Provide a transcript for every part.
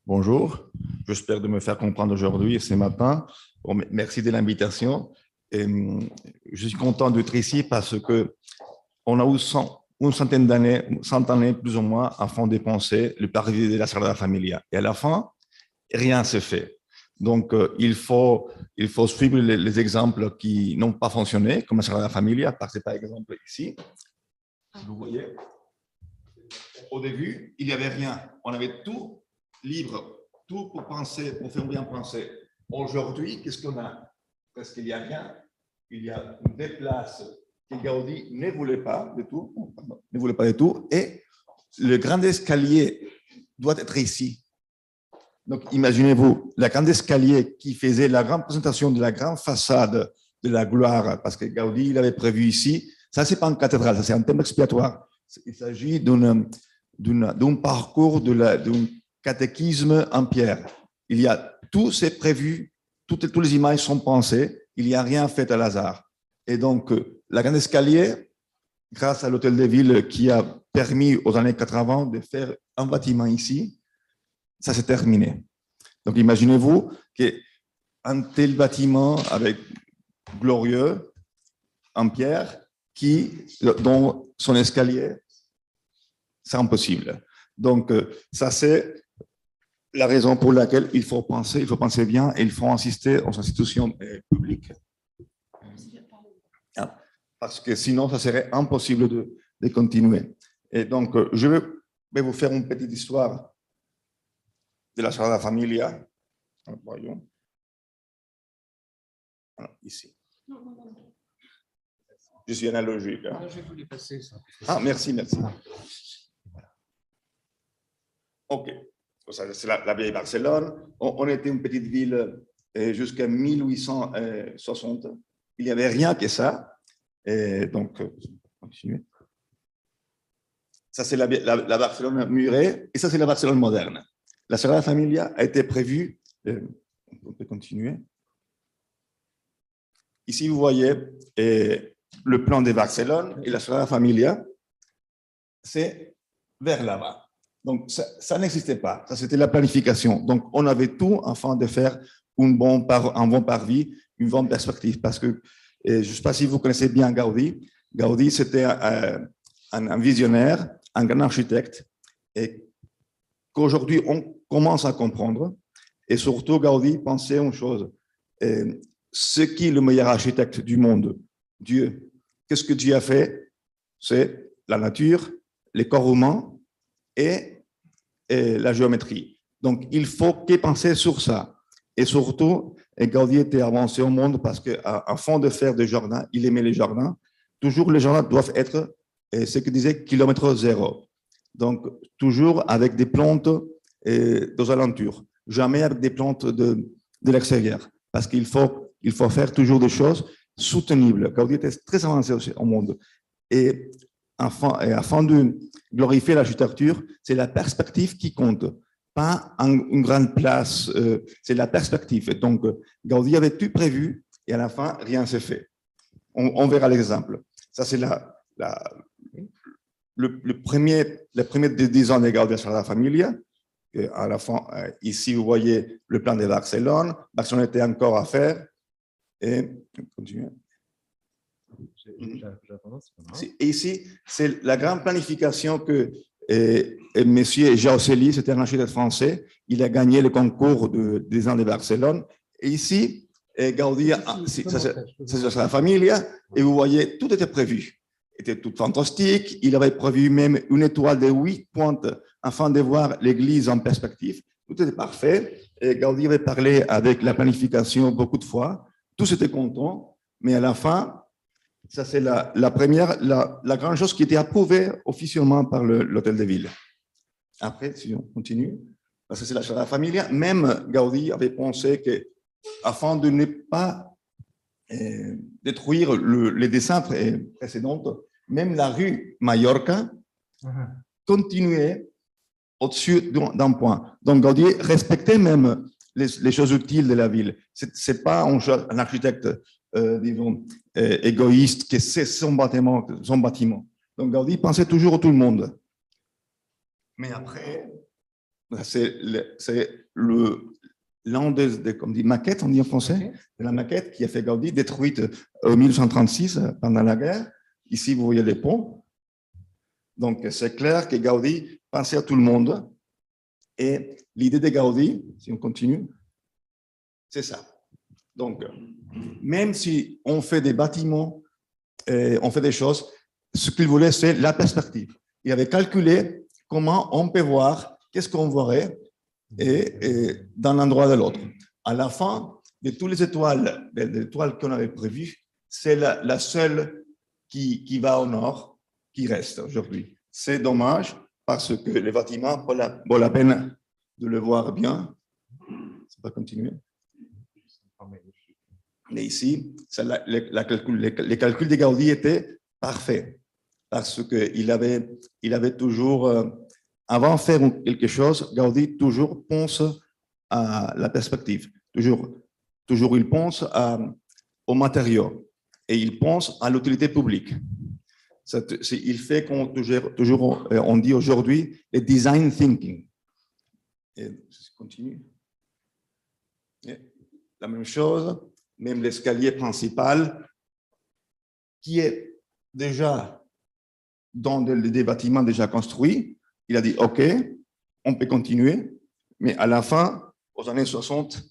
Bonjour, j'espère de me faire comprendre aujourd'hui et ce matin. Bon, merci de l'invitation. Je suis content d'être ici parce qu'on a eu une centaine d'années, 100 années plus ou moins, afin de penser le parvis de la Sagrada Familia. Et à la fin, rien ne se fait. Donc, il faut suivre les exemples qui n'ont pas fonctionné, comme la Sagrada Familia, par exemple ici. Vous voyez, au début, il n'y avait rien. On avait tout libre, tout pour penser, pour faire bien penser. Aujourd'hui, qu'est-ce qu'on a? Parce qu'il n'y a rien. Il y a des places que Gaudi ne voulait pas du tout, et le grand escalier doit être ici. Donc, imaginez-vous, le grand escalier qui faisait la grande présentation de la grande façade de la gloire, parce que Gaudi il avait prévu ici, ça, ce n'est pas une cathédrale, ça, c'est un temple expiatoire. Il s'agit d'un parcours, d'un catéchisme en pierre. Il y a tout, c'est prévu, toutes les images sont pensées, il n'y a rien fait à hasard. Et donc, la grande escalier, grâce à l'hôtel de ville qui a permis aux années 80 de faire un bâtiment ici, ça s'est terminé. Donc, imaginez-vous qu'un tel bâtiment avec glorieux, en pierre, dont son escalier, c'est impossible. Donc, ça, c'est la raison pour laquelle il faut penser bien et il faut insister aux institutions publiques. Parce que sinon, ça serait impossible de continuer. Et donc, je vais vous faire une petite histoire de la Sagrada Familia. Voyons. Ici. Je suis analogique. Hein. Je voulais passer ça. Ah, merci. OK. C'est la vieille Barcelone. On était une petite ville jusqu'à 1860. Il n'y avait rien que ça. Et donc, continuez. Ça, c'est la Barcelone murée, et ça, c'est la Barcelone moderne. La Sagrada Familia a été prévue. On peut continuer. Ici, vous voyez le plan de Barcelone et la Sagrada Familia, c'est vers là-bas. Donc, ça n'existait pas. Ça, c'était la planification. Donc, on avait tout afin de faire un bon parvis, une bonne perspective. Parce que, je ne sais pas si vous connaissez bien Gaudi. Gaudi, c'était un visionnaire, un grand architecte, et qu'aujourd'hui, on commence à comprendre. Et surtout, Gaudi pensait une chose. Ce qui est le meilleur architecte du monde? Dieu. Qu'est-ce que Dieu a fait? C'est la nature, les corps humains et la géométrie. Donc, il faut penser sur ça. Et surtout, Gaudi était avancé au monde parce qu'afin de faire des jardins, il aimait les jardins. Toujours, les jardins doivent être, ce que disait, kilomètre zéro. Donc, toujours avec des plantes aux alentours. Jamais avec des plantes de l'extérieur. Parce qu'il faut faire toujours des choses soutenables. Gaudi était très avancé au monde. Et afin de glorifier l'architecture, c'est la perspective qui compte, pas une grande place, c'est la perspective. Donc, Gaudi avait tout prévu et à la fin, rien ne s'est fait. On verra l'exemple. Ça, c'est le premier des 10 ans de Gaudi sur la Familia. À la fin, ici, vous voyez le plan de Barcelone. Barcelone était encore à faire. Et continuez. Et ici, c'est la grande planification que M. Jaocelli, c'était un architecte français, il a gagné le concours des ans de Barcelone. Et ici, Gaudi, c'est la Familia, et vous voyez, tout était prévu. C'était tout fantastique. Il avait prévu même une étoile de 8 pointes afin de voir l'église en perspective. Tout était parfait. Et Gaudi avait parlé avec la planification beaucoup de fois. Tous étaient contents, mais à la fin, ça c'est la grande chose qui était approuvée officiellement par l'hôtel de ville. Après, si on continue, ça c'est la Sagrada Familia. Même Gaudi avait pensé que, afin de ne pas détruire les dessins précédents, même la rue Mallorca continuait au-dessus d'un point. Donc Gaudi respectait même les choses utiles de la ville. Ce n'est pas un architecte disons, égoïste qui c'est son bâtiment. Donc Gaudi pensait toujours à tout le monde. Mais après, C'est l'un comme dit, maquettes, on dit en français, de la maquette qui a fait Gaudi, détruite en 1936 pendant la guerre. Ici, vous voyez les ponts. Donc, c'est clair que Gaudi pensait à tout le monde. Et l'idée de Gaudi, si on continue, c'est ça. Donc, même si on fait des bâtiments, on fait des choses, ce qu'il voulait, c'est la perspective. Il avait calculé comment on peut voir, qu'est-ce qu'on verrait d'un endroit de l'autre. À la fin, de toutes les étoiles, qu'on avait prévues, c'est la seule qui va au nord, qui reste aujourd'hui. C'est dommage parce que les bâtiments vaut la peine de le voir bien. Ça va continuer. Mais ici, les calculs de Gaudi étaient parfaits parce qu'il avait toujours, avant de faire quelque chose, Gaudi toujours pense à la perspective. Toujours il pense aux matériaux et il pense à l'utilité publique. Il fait toujours, on dit aujourd'hui, le design thinking. Et je continue. Et la même chose, même l'escalier principal, qui est déjà dans des bâtiments déjà construits. Il a dit, OK, on peut continuer, mais à la fin, aux années 60,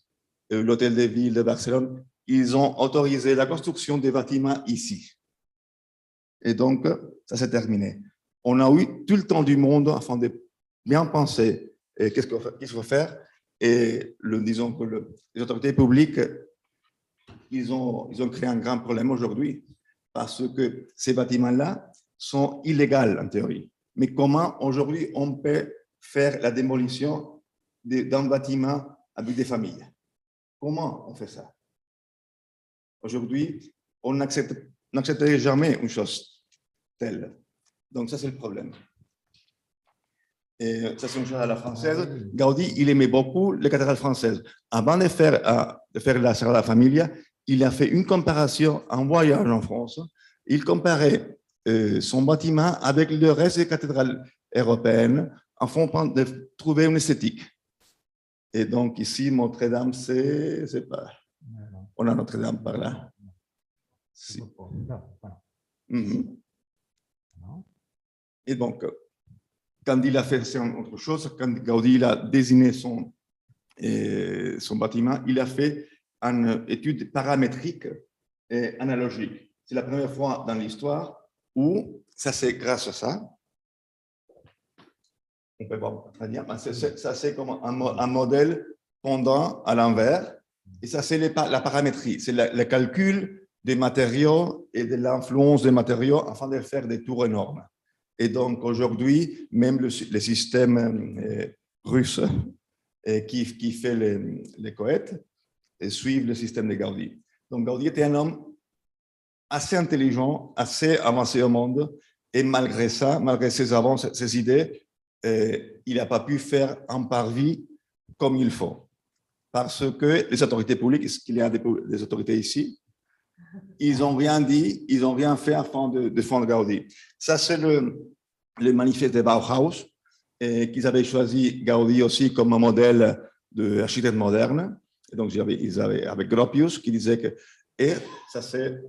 l'Hôtel de Ville de Barcelone, ils ont autorisé la construction des bâtiments ici. Et donc, ça s'est terminé. On a eu tout le temps du monde afin de bien penser qu'est-ce qu'il faut faire. Et disons que les autorités publiques, ils ont créé un grand problème aujourd'hui parce que ces bâtiments-là sont illégaux en théorie. Mais comment aujourd'hui on peut faire la démolition d'un bâtiment avec des familles? Comment on fait ça? Aujourd'hui, on n'accepterait jamais une chose telle. Donc ça, c'est le problème. Et ça, c'est une chose à la française. Gaudi, il aimait beaucoup les cathédrales françaises. Avant de faire la Sagrada Familia, il a fait une comparaison en voyage en France. Il comparait son bâtiment avec le reste des cathédrales européennes afin de trouver une esthétique. Et donc ici, Notre-Dame, c'est pas... On a Notre-Dame par là. Si. Et donc, quand il a fait autre chose, quand Gaudi a désigné son bâtiment, il a fait une étude paramétrique et analogique. C'est la première fois dans l'histoire où, ça c'est grâce à ça, on peut voir très bien, ça c'est comme un modèle pendant à l'envers, et ça c'est la paramétrie, c'est le calcul des matériaux et de l'influence des matériaux afin de faire des tours énormes. Et donc aujourd'hui, même le système russe qui fait les coètes suivent le système de Gaudi. Donc Gaudi était un homme assez intelligent, assez avancé au monde, et malgré ça, malgré ses avances, ses idées, il n'a pas pu faire un parvis comme il faut. Parce que les autorités publiques, est-ce qu'il y a des autorités ici? Ils n'ont rien dit, ils n'ont rien fait afin de défendre Gaudi. Ça, c'est le manifeste de Bauhaus, qu'ils avaient choisi Gaudi aussi comme un modèle d'architecte moderne. Et donc, ils avaient avec Gropius qui disait que, et ça, c'est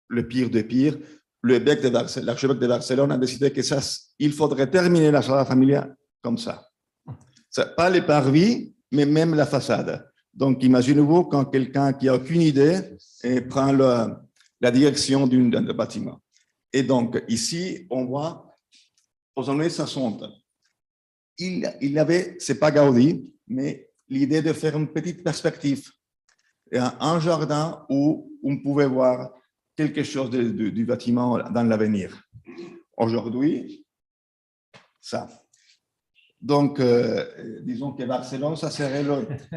le pire des pires, l'archevêque de Barcelone a décidé que ça, il faudrait terminer la Sagrada Familia comme ça. Pas les parvis, mais même la façade. Donc, imaginez-vous quand quelqu'un qui n'a aucune idée prend la direction d'un bâtiment. Et donc, ici, on voit, aux années 60, il avait, ce n'est pas Gaudi, mais l'idée de faire une petite perspective, un jardin où on pouvait voir quelque chose du bâtiment dans l'avenir. Aujourd'hui, ça. Donc, disons que Barcelone, ça serait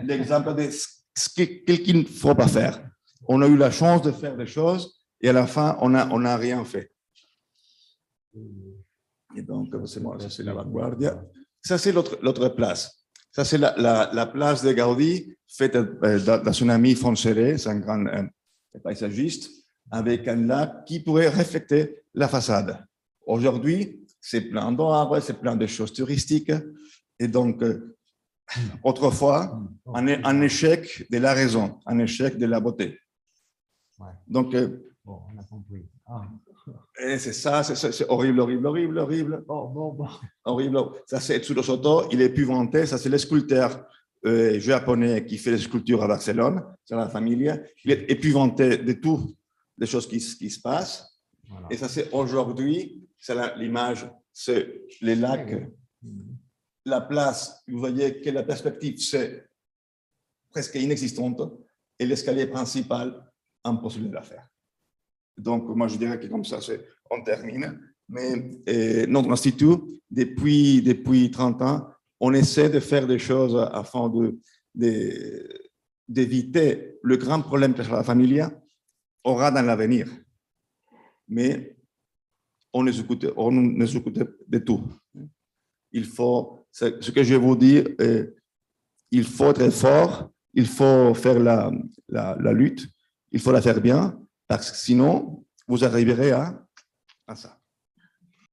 l'exemple de ce qu'il ne faut pas faire. On a eu la chance de faire des choses et à la fin, on n'a rien fait. Et donc, c'est la vanguardia. Ça, c'est l'autre place. Ça, c'est la place de Gaudi, faite dans son ami Fontseré, c'est un grand paysagiste, avec un lac qui pourrait refléter la façade. Aujourd'hui, c'est plein d'arbres, c'est plein de choses touristiques. Et donc, Autrefois, un échec de la raison, un échec de la beauté. Ouais. Donc, Bon, on a compris. Ah. et c'est ça, c'est horrible, horrible, horrible, horrible. Bon. Horrible. Ça, c'est Etsudo Soto, il est épouvanté. Ça, c'est le sculpteur japonais qui fait les sculptures à Barcelone, c'est la famille. Il est épouvanté de toutes les choses qui se passent. Voilà. Et ça, c'est aujourd'hui, c'est l'image, c'est les lacs, la place. Vous voyez que la perspective, c'est presque inexistante et l'escalier principal, impossible à faire. Donc, moi, je dirais que comme ça, on termine. Mais notre institut, depuis 30 ans, on essaie de faire des choses afin d'éviter le grand problème que la famille aura dans l'avenir. Mais on nous écoute de tout. Il faut, ce que je vais vous dire, il faut être fort, il faut faire la lutte, il faut la faire bien, parce que sinon, vous arriverez à ça.